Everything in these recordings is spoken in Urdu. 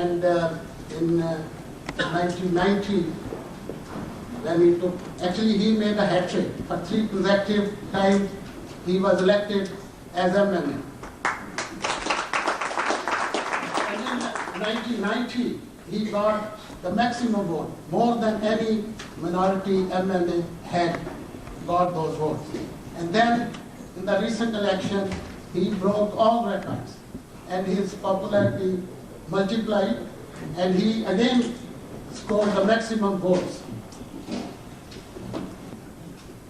and in 1990, when he took, actually he made a hat trick. For 3 consecutive times, he was elected as MLA. And in 1990, he got the maximum vote, more than any minority MLA had got those votes. And then in the recent election, he broke all records and his popularity multiplied and he again scored the maximum votes.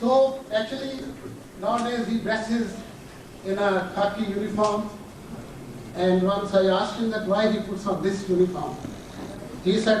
So actually nowadays he dresses in a khaki uniform, and once I asked him that why he puts on this uniform, he said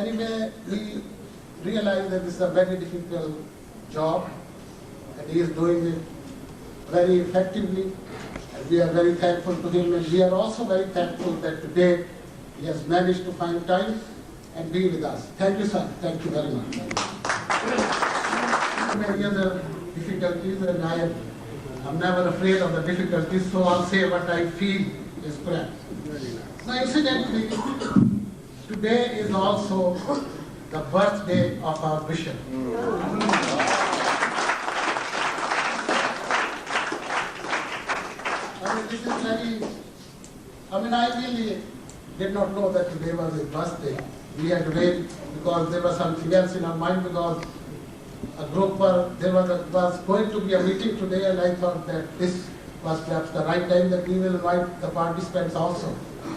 Anyway, we realize that this is a very difficult job and he is doing it very effectively, and we are very thankful to him, and we are also very thankful that today he has managed to find time and be with us. Thank you, sir. Thank you very much. Many other difficulties, and I'm never afraid of the difficulties, so I'll say what I feel is correct. So incidentally, today is also the birthday of our bishop. This is very, I really did not know that today was his birthday. We had to wait because there was something else in our mind, because a group was going to be a meeting today, and I thought that this was perhaps the right time that we will invite the participants also.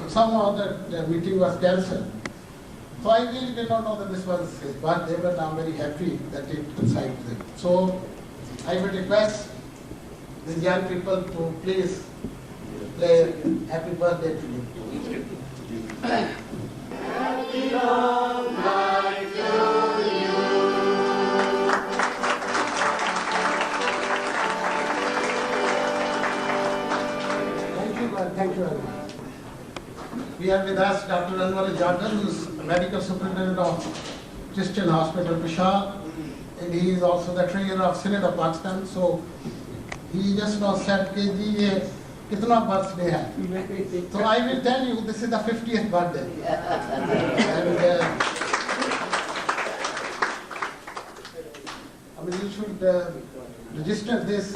Somehow the meeting was cancelled. So I really did not know that this was his birthday, but I'm very happy that it coincided with it. So I would request the young people to please play Happy Birthday to you. Happy long life to you. Thank you, God. Thank you very much. We have with us Dr. Anwar Jadar, who is Medical Superintendent of Christian Hospital, Peshawar, and he is also the Treasurer of Senate of Pakistan. So he just now said, "Ji, kitna birthday hai?" So I will tell you, this is the 50th birthday. And you should register this.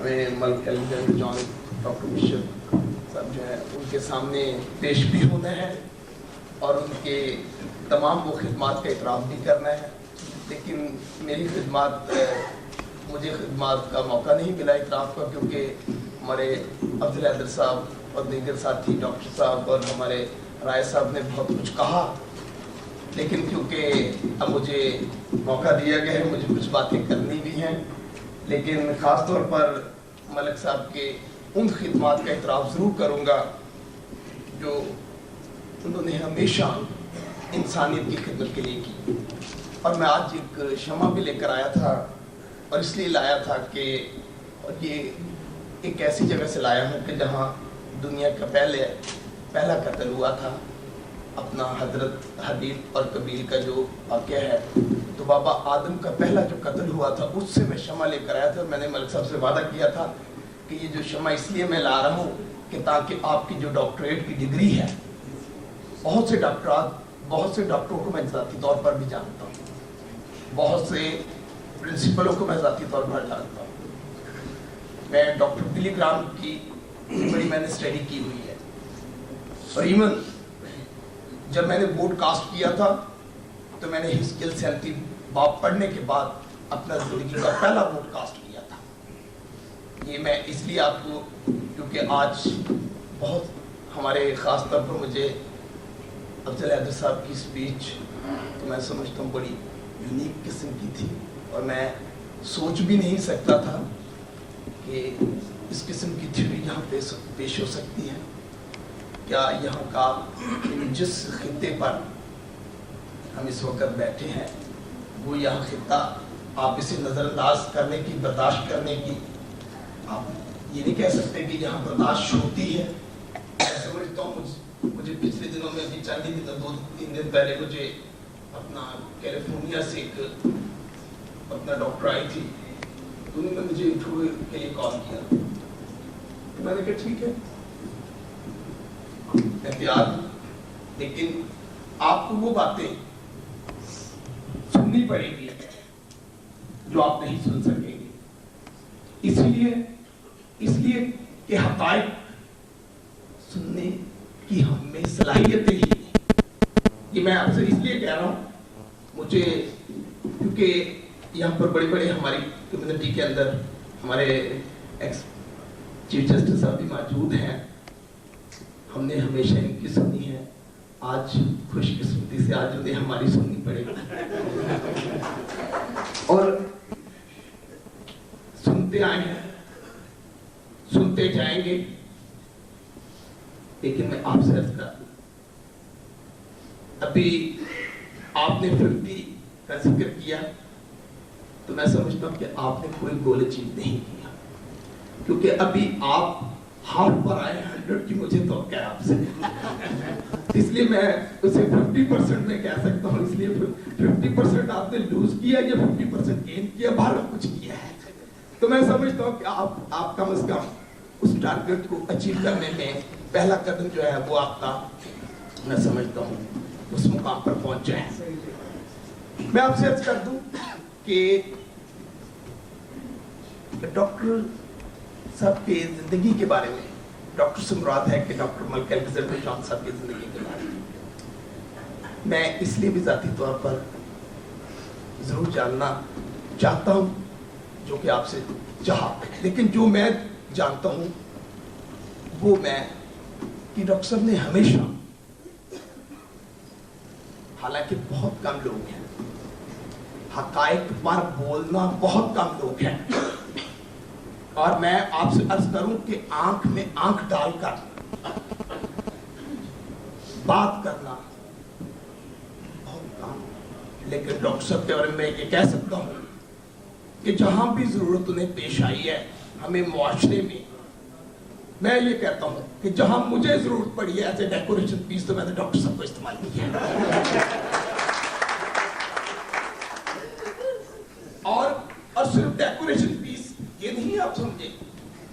ہمیں ملک الیگزینڈر جان ڈاکٹر بشپ صاحب جو ہیں ان کے سامنے پیش بھی ہونا ہے اور ان کے تمام وہ خدمات کا اعتراف بھی کرنا ہے. لیکن میری خدمات مجھے خدمات کا موقع نہیں ملا اعتراف کا، کیونکہ ہمارے افضل حیدر صاحب اور دیگر ساتھی ڈاکٹر صاحب اور ہمارے رائے صاحب نے بہت کچھ کہا. لیکن کیونکہ اب مجھے موقع دیا گیا ہے، مجھے کچھ باتیں کرنی بھی ہیں. لیکن خاص طور پر ملک صاحب کے ان خدمات کا اعتراف ضرور کروں گا جو انہوں نے ہمیشہ انسانیت کی خدمت کے لیے کی. اور میں آج ایک شمع بھی لے کر آیا تھا، اور اس لیے لایا تھا کہ اور یہ ایک ایسی جگہ سے لایا ہوں کہ جہاں دنیا کا پہلا قتل ہوا تھا، اپنا حضرت حابیل اور قابیل کا جو واقعہ ہے. تو بابا آدم کا پہلا جو قتل ہوا تھا اس سے میں شمع لے کر آیا تھا. میں نے ملک صاحب سے وعدہ کیا تھا کہ یہ جو شمع اس لیے میں لا رہا ہوں کہ تاکہ آپ کی جو ڈاکٹریٹ کی ڈگری ہے، بہت سے ڈاکٹروں کو میں ذاتی طور پر بھی جانتا ہوں، بہت سے پرنسپلوں کو میں ذاتی طور پر جانتا ہوں. میں ڈاکٹر بلی گرام کی بڑی میں نے اسٹڈی کی ہوئی ہے، اور ایون جب میں نے بورڈ کاسٹ کیا تھا تو میں نے ہسکیل 37 باب پڑھنے کے بعد اپنا زندگی کا پہلا بورڈ کاسٹ کیا تھا. یہ میں اس لیے آپ کو، کیونکہ آج بہت ہمارے خاص طور پر مجھے افضل حیدر صاحب کی اسپیچ تو میں سمجھتا ہوں بڑی یونیک قسم کی تھی، اور میں سوچ بھی نہیں سکتا تھا کہ اس قسم کی تھیوری یہاں پیش ہو سکتی ہے. کیا یہاں کا جس خطے پر ہم اس وقت بیٹھے ہیں وہ یہاں خطہ آپ اسے نظر انداز کرنے کی، برداشت کرنے کی، آپ یہ نہیں کہہ سکتے کہ یہاں برداشت ہوتی ہے. میں سمجھتا ہوں مجھے پچھلے دنوں میں بھی چند دن 2-3 دن پہلے مجھے اپنا کیلیفورنیا سے ایک اپنا ڈاکٹر آئی تھی، انہوں نے مجھے انٹرویو کے لیے کال کیا. میں نے کہا ٹھیک ہے میں تیار ہوں، لیکن آپ کو وہ باتیں سننی پڑے گی جو آپ نہیں سن سکیں گے. اس لیے کہ حقائق سننے کی ہم میں صلاحیتیں ہی نہیں. یہ میں آپ سے اس لیے کہہ رہا ہوں، مجھے کیونکہ یہاں پر بڑے ہماری کمیونٹی کے اندر ہمارے ایکس چیف جسٹس صاحب بھی موجود ہیں، ہم نے ہمیشہ ان کی سنی ہے. آج خوش قسمتی سے آج انہیں ہماری سننی پڑے گی، اور سنتے آئے ہیں، سنتے جائیں گے. لیکن میں آپ سے عرض کر دوں، ابھی آپ نے 50 کا ذکر کیا تو میں سمجھتا ہوں کہ آپ نے کوئی گول اچیو نہیں کیا، کیونکہ ابھی آپ ہاف پر آئے 100 کی مجھے توقع ہے آپ سے. اس لیے میں اسے 50% میں کہہ سکتا ہوں، اس لیے 50% آپ نے لوز کیا یا 50% گین کیا، باہر کچھ کیا ہے. تو میں سمجھتا ہوں کہ آپ کم از کم اس ٹارگٹ کو اچیو کرنے میں پہلا قدم جو ہے وہ آپ کا، میں سمجھتا ہوں اس مقام پر پہنچا ہے. میں آپ سے عرض کر دوں کہ ڈاکٹر صاحب کی زندگی کے بارے میں، ڈاکٹر سے مراد ہے کہ ڈاکٹر ملک الیگزینڈر جان صاحب کی زندگی کے بارے میں اس لیے بھی ذاتی طور پر ضرور جاننا چاہتا ہوں جو کہ آپ سے چاہا. لیکن جو میں جانتا ہوں وہ میں کہ ڈاکٹر صاحب نے ہمیشہ، حالانکہ بہت کم لوگ ہیں، حقائق پر بولنا بہت کم لوگ ہیں، اور میں آپ سے عرض کروں کہ آنکھ میں آنکھ ڈال کر بات کرنا بہت کم. لیکن ڈاکٹر صاحب کے بارے میں یہ کہہ سکتا ہوں کہ جہاں بھی ضرورت انہیں پیش آئی ہے ہمیں معاشرے میں یہ کہتا ہوں کہ جہاں مجھے ضرورت پڑی ہے ایز اے ڈیکوریشن پیس تو میں نے ڈاکٹر صاحب کو استعمال کیا. اور صرف ڈیکوریشن پیس یہ نہیں آپ سمجھے،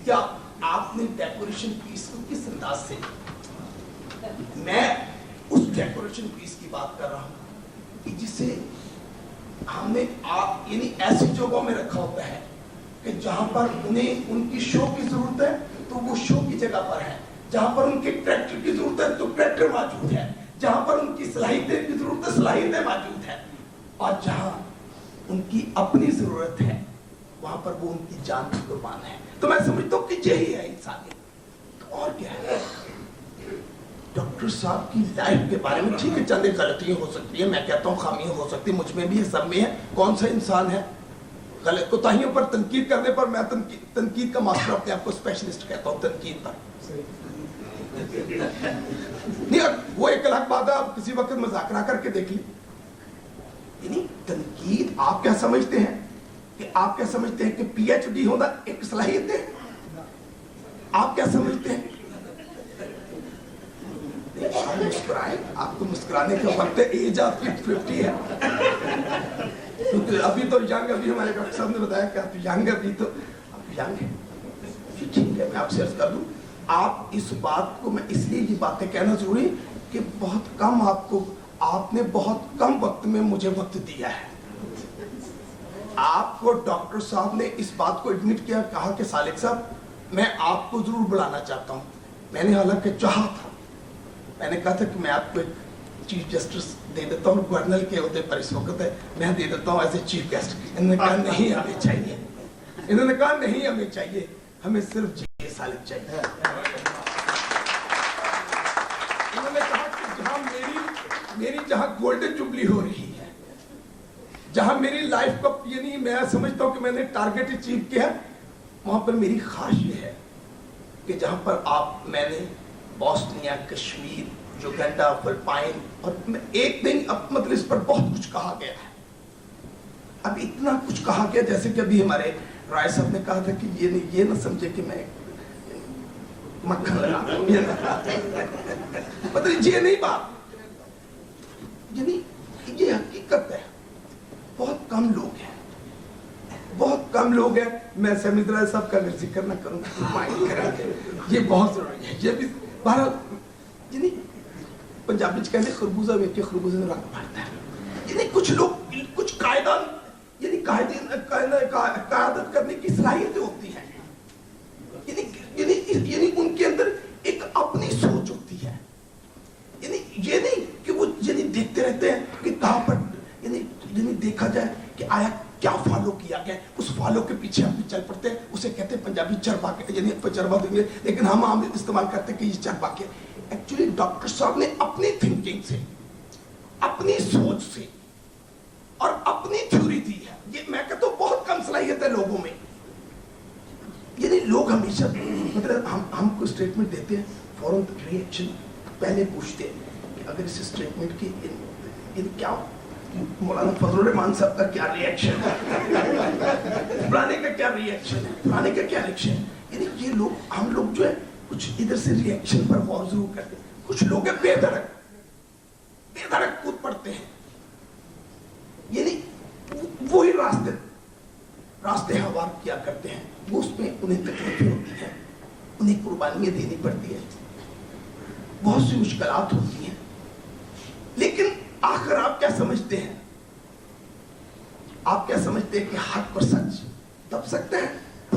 کیا آپ نے ڈیکوریشن پیس کو کس انداز سے، میں اس ڈیکوریشن پیس کی بات کر رہا ہوں کہ جسے ہم نے یعنی ایسی جگہوں میں رکھا ہوتا ہے کہ جہاں پر انہیں ان کی شو کی ضرورت ہے تو وہ شو کی جگہ پر ہے, جہاں پر ان کے کریکٹر کی ضرورت ہے تو کریکٹر موجود ہے, جہاں پر ان کی صلاحیتیں کی ضرورت ہے صلاحیتیں موجود ہے, اور جہاں ان کی اپنی ضرورت ہے وہاں پر وہ ان کی جان کی قربان ہے. تو میں سمجھتا ہوں کہ یہی ہے انسانیت. تو اور کیا ہے؟ ڈاکٹر صاحب کی لائف کے بارے میں ٹھیک ہے چند غلطیاں ہو سکتی ہیں, میں کہتا ہوں خامیاں ہو سکتی ہیں, مجھ میں بھی ہے, سب میں ہے. کون سا انسان ہے غلط کوتاہیوں پر تنقید کرنے پر؟ میں تنقید کا ماسٹر اپنے آپ کو اسپیشلسٹ کہتا ہوں تنقید پر. نہیں, وہ ایک الگ بات ہے, آپ کسی وقت مذاکرہ کر کے دیکھ لیں. یعنی تنقید آپ کیا سمجھتے ہیں کہ آپ کیا سمجھتے ہیں کہ پی ایچ ڈی ہونا ایک صلاحیت ہے؟ آپ کیا سمجھتے ہیں؟ آپ مسکرائیں, آپ کو مسکرانے کا وقت ہے, ایج آپ کی 50 ہے, کیونکہ ابھی تو ینگ, ابھی ہمارے ڈاکٹر صاحب نے بتایا کہ آپ ینگ, ابھی تو آپ ینگ ہیں. ٹھیک ہے, میں آپ سے عرض کر دوں, آپ اس بات کو, میں اس لیے یہ باتیں کہنا ضروری کہ بہت کم آپ نے بہت کم وقت میں مجھے وقت دیا ہے. آپ کو ڈاکٹر صاحب نے اس بات کو ایڈمٹ کیا, کہا کہ سالک صاحب میں آپ کو ضرور بلانا چاہتا ہوں. میں نے حالانکہ چاہا تھا, میں نے کہا تھا کہ میں آپ کو ایک چیف جسٹس دے دیتا ہوں, گورنر کے عہدے پر اس وقت ہے, میں دے دیتا ہوں ایز اے چیف گیسٹ. انہوں نے کہا نہیں ہمیں چاہیے, انہوں نے کہا نہیں ہمیں چاہیے, ہمیں صرف جی سالک چاہیے. انہوں نے کہا کہ جہاں میری جہاں گولڈن جبلی ہو رہی ہے, جہاں میری لائف کا, یعنی میں سمجھتا ہوں کہ میں نے ٹارگٹ اچیو کیا, وہاں پر میری خواہش یہ ہے کہ جہاں پر میں نے بوسنیا, کشمیر, یوگینڈا, فلپائن, اور ایک دن مطلب اس پر بہت کچھ کہا گیا ہے. اب اتنا کچھ کہا گیا, جیسے کہ ابھی ہمارے رائے صاحب نے کہا تھا کہ یہ نہ سمجھے کہ میں مکھن لگا رہا ہوں, مطلب یہ نہیں بات, یعنی یہ حقیقت ہے. بہت کم لوگ ہیں, بہت کم لوگ ہیں. میں سمیت رائے صاحب کا اگر ذکر نہ کروں یہ بہت ضروری ہے. یہ بھی بہرحال, یعنی پنجابی چ کہتے خربوزہ ویک کے خربوزے میں رنگ بھرتا ہے. یعنی کچھ لوگ, کچھ قائدان, یعنی قیادت کرنے کی صلاحیتیں ہوتی ہیں, یعنی ان کے اندر ایک اپنی سوچ ہوتی ہے. یعنی یہ نہیں کہ وہ دیکھتے رہتے ہیں کہ کہاں پر, یعنی دیکھا جائے کہ آیا کیا فالو کیا گیا, اس فالو کے پیچھے ہم بھی چل پڑتے ہیں. اسے کہتے ہیں پنجابی چربا کے, یعنی چربا دیں گے, لیکن ہم عام استعمال کرتے ہیں کہ یہ چربا کے. ایکچولی ڈاکٹر صاحب نے اپنی تھنکنگ سے, اپنی سوچ سے اور اپنی تھیوری دی ہے. یہ میں کہتا ہوں بہت کم صلاحیت ہے لوگوں میں. یعنی لوگ ہمیشہ مطلب ہم کو اسٹیٹمنٹ دیتے ہیں, فوراً ری ایکشن پہلے پوچھتے ہیں کہ اگر اس اسٹیٹمنٹ کی کیا مولانا فضل الرحمان صاحب کا کیا ری ایکشن ہے, فلانے کا کیا ری ایکشن ہے, فلانے کا کیا ری ایکشن ہے. یعنی یہ لوگ, ہم لوگ جو ہے کچھ ادھر سے ری ایکشن پر غور ضرور کرتے ہیں. کچھ لوگ بے دھڑک کود پڑتے ہیں, یعنی وہی راستے ہموار کیا کرتے ہیں. وہ اس میں انہیں تکلیفیں ہوتی ہیں, انہیں قربانیاں دینی پڑتی ہیں, بہت سی مشکلات ہوتی ہیں. لیکن آخر آپ کیا سمجھتے ہیں, آپ کیا سمجھتے ہیں کہ حق اور سچ دب سکتے ہیں؟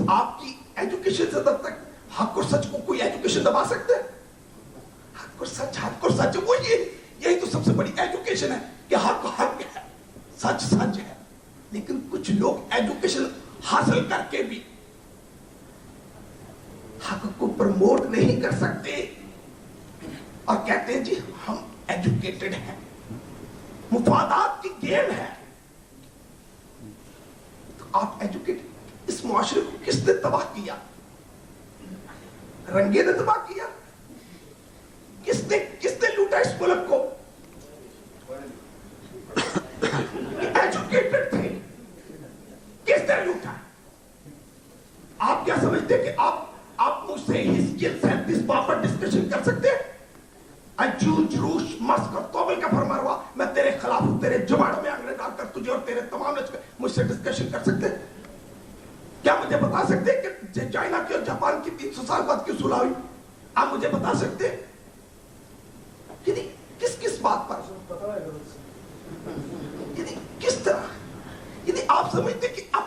آپ کی ایجوکیشن سے تب تک حق اور سچ کو کوئی ایجوکیشن دبا سکتے ہیں؟ حق اور سچ وہ یہی تو سب سے بڑی ایجوکیشن ہے کہ حق حق ہے, سچ سچ ہے. لیکن کچھ لوگ ایجوکیشن حاصل کر کے بھی حق کو پروموٹ نہیں کر سکتے اور کہتے ہیں جی ہم ایجوکیٹڈ ہیں. مفادات کی گیم ہے. تو آپ ایجوکیٹ, اس معاشرے کو کس نے تباہ کیا؟ رنگے نے تباہ کیا؟ کس نے لوٹا اس ملک کو؟ ایجوکیٹڈ تھے, کس نے لوٹا؟ آپ کیا سمجھتے کہ آپ مجھ سے اس بات پر ڈسکشن کر سکتے ہیں؟ جلوس مسک اور توبل کا فرما ہوا, میں تیرے خلاف ہوں, تیرے جماڑوں میں آنگڑے ڈال کر تجھے اور تیرے تمام مجھ سے ڈسکشن کر سکتے ہیں؟ کیا مجھے بتا سکتے ہیں کہ چائنا کی اور جاپان کی 300 سال بعد کیوں صلح ہوئی؟ آپ مجھے بتا سکتے ہیں؟ یعنی کس بات پر, یعنی کس طرح, یعنی آپ سمجھتے کہ آپ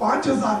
5000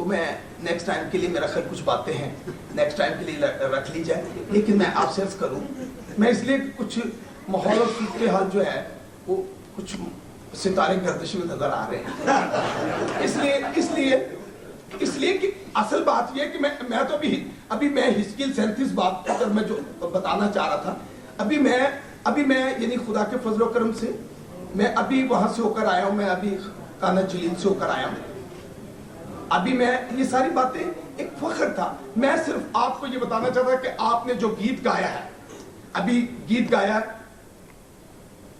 تو میں نیکسٹ ٹائم کے لیے میرا خیال کچھ باتیں ہیں نیکسٹ ٹائم کے لیے رکھ لی جائے. لیکن میں آپ سے عرض کروں, میں اس لیے کچھ ماحول اور صورتحال جو ہے وہ کچھ ستارے گردش میں نظر آ رہے ہیں. اس لیے کہ اصل بات یہ ہے کہ میں تو ابھی میں ہسکیل 37 بات پر میں جو بتانا چاہ رہا تھا, ابھی میں یعنی خدا کے فضل و کرم سے میں ابھی وہاں سے ہو کر آیا ہوں, میں ابھی کانا جلیل سے ہو کر آیا ہوں. ابھی میں یہ ساری باتیں ایک فخر تھا. میں صرف آپ کو یہ بتانا چاہتا کہ آپ نے جو گیت گایا ہے, ابھی گیت گایا,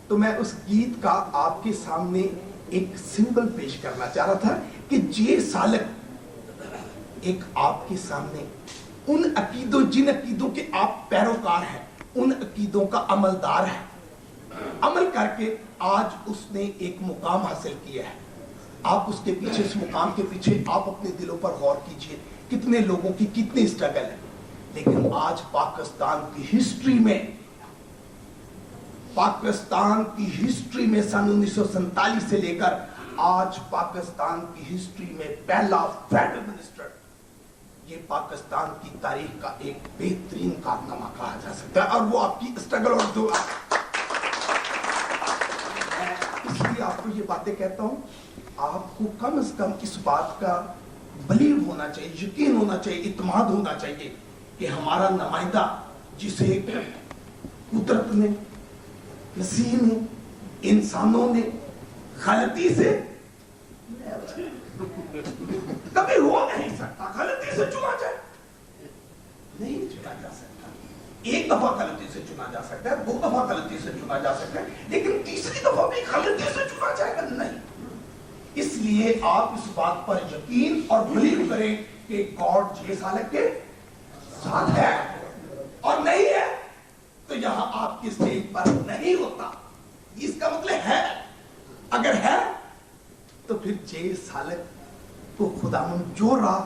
تو میں اس گیت کا آپ کے سامنے ایک سمبل پیش کرنا چاہ رہا تھا کہ جے سالک ایک آپ کے سامنے ان عقیدوں, جن عقیدوں کے آپ پیروکار ہیں, ان عقیدوں کا عملدار ہے. عمل کر کے آج اس نے ایک مقام حاصل کیا ہے. آپ اس کے پیچھے, اس مقام کے پیچھے آپ اپنے دلوں پر غور کیجئے, کتنے لوگوں کی کتنی اسٹرگل ہے. لیکن آج پاکستان کی ہسٹری میں سن 1947 سے لے کر آج پاکستان کی ہسٹری میں پہلا فیڈرل منسٹر, یہ پاکستان کی تاریخ کا ایک بہترین کارنامہ کہا جا سکتا ہے. اور وہ آپ کی اسٹرگل اور دعا. اس لیے آپ کو یہ باتیں کہتا ہوں, آپ کو کم از کم اس بات کا بلیو ہونا چاہیے, یقین ہونا چاہیے, اعتماد ہونا چاہیے کہ ہمارا نمائندہ جسے قدرت نے, نسیم نے, انسانوں نے غلطی سے کبھی ہو نہیں سکتا, غلطی سے چنا جائے, نہیں چنا جا سکتا. ایک دفعہ غلطی سے چنا جا سکتا ہے, 2 دفعہ غلطی سے چنا جا سکتا ہے, لیکن تیسری دفعہ بھی غلطی سے چنا جائے گا نہیں. اس لیے آپ اس بات پر یقین اور بلیو کریں کہ گاڈ جے سالک کے ساتھ ہے, اور نہیں ہے تو یہاں آپ کی اسٹیج پر نہیں ہوتا. اس کا مطلب ہے, اگر ہے تو پھر جے سالک کو خداوند جو راہ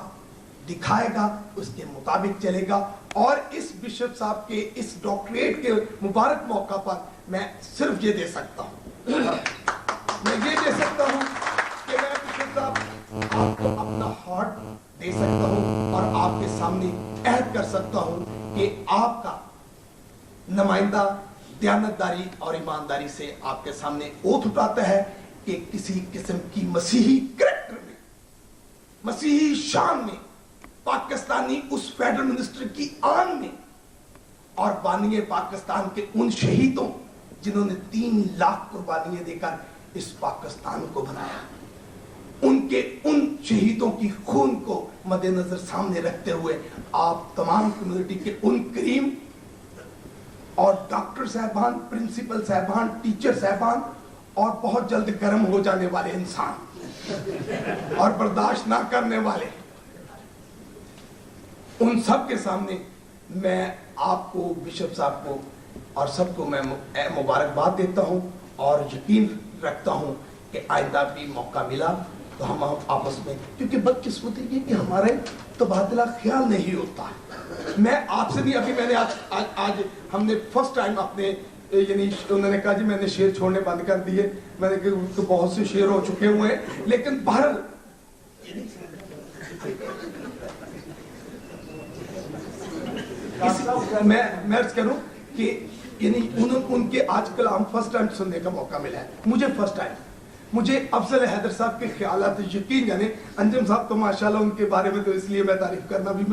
دکھائے گا اس کے مطابق چلے گا. اور اس بشپ صاحب کے اس ڈاکٹریٹ کے مبارک موقع پر میں صرف یہ دے سکتا ہوں, میں یہ دے سکتا ہوں کہ میں بشپ صاحب آپ کو اپنا ہارٹ دے سکتا ہوں, اور آپ کے سامنے عہد کر سکتا ہوں کہ آپ کا نمائندہ دیانتداری اور ایمانداری سے آپ کے سامنے اوتھ اٹھاتا ہے کہ کسی قسم کی مسیحی کریکٹر میں, مسیحی شان میں, پاکستانی اس فیڈرل منسٹر کی آن میں, اور بانی پاکستان کے ان شہیدوں جنہوں نے 3 لاکھ قربانیاں دے کر اس پاکستان کو بنایا, ان شہیدوں کی خون کو مد نظر سامنے رکھتے ہوئے آپ تمام کمیونٹی کے ان کریم اور ڈاکٹر صاحبان, پرنسپل صاحبان, ٹیچر صاحبان, اور بہت جلد گرم ہو جانے والے انسان اور برداشت نہ کرنے والے, ان سب کے سامنے میں آپ کو, بشپ صاحب کو اور سب کو میں مبارکباد دیتا ہوں, اور یقین رکھتا ہوں کہ آئندہ بھی موقع ملا تو ہم آپس میں, کیونکہ بدقسمتی یہ کہ ہمارے تبادلہ خیال نہیں ہوتا. میں آپ سے نہیں, ابھی میں نے آج ہم نے فرسٹ ٹائم اپنے, یعنی انہوں نے کہا جی میں نے شعر چھوڑنے بند کر دیے, میں نے کہا تو بہت سے شعر ہو چکے ہوئے ہیں, لیکن بہرحال میں عرض کروں کہ یعنی ان کے آج کل ہم فرسٹ ٹائم سننے کا موقع ملا ہے, مجھے فرسٹ ٹائم, مجھے افضل حیدر صاحب کے خیالات یقین, یعنی انجم صاحب تو ماشاءاللہ ان کے بارے میں تو اس لیے میں تعریف کرنا بھی,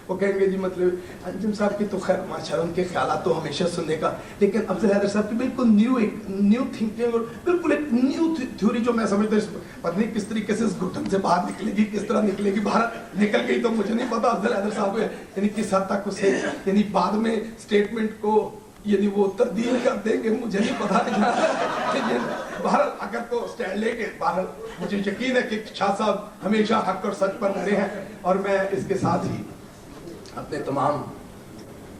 وہ کہیں گے جی مطلب انجم صاحب کی تو خیر ماشاءاللہ ان کے خیالات تو ہمیشہ سننے کا, لیکن افضل حیدر صاحب کی بالکل نیو تھنکنگ اور بالکل ایک نیو تھیوری جو میں سمجھتا ہوں, پتہ نہیں کس طریقے سے اس گھٹن سے باہر نکلے گی, کس طرح نکلے گی, باہر نکل گئی تو مجھے نہیں پتا افضل حیدر صاحب یعنی کس حد تک اسے یعنی بعد میں اسٹیٹمنٹ کو یعنی وہ تبدیل کر دیں گے, مجھے نہیں پتا. بہرحال اگر تو اسٹینڈ لے کے, بہرحال مجھے یقین ہے کہ شاہ صاحب ہمیشہ حق اور سچ پر لڑے ہیں, اور میں اس کے ساتھ ہی اپنے تمام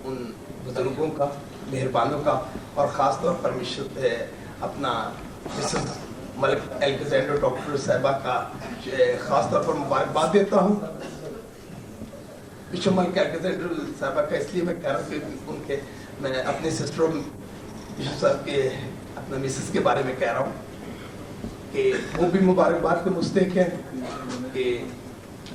ان بزرگوں کا, مہربانوں کا, اور خاص طور پر اپنا مسز ملک الیگزینڈر ڈاکٹر صاحبہ کا خاص طور پر مبارکباد دیتا ہوں. بشپ ملک الیگزینڈر صاحبہ کا اس لیے میں کہہ رہا ہوں کہ ان کے, میں اپنے سسٹر بشپ صاحب کے, اپنا مسز کے بارے میں کہہ رہا ہوں کہ وہ بھی مبارکباد کے مستحق ہیں کہ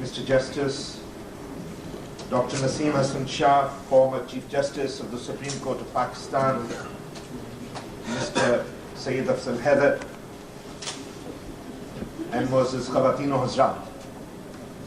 Mr. Justice Dr. Naseem Hassan Shah, former Chief Justice of the Supreme Court of Pakistan, Mr. Sayyid Afzal Haider, and Moses Khawateen o Hazrat.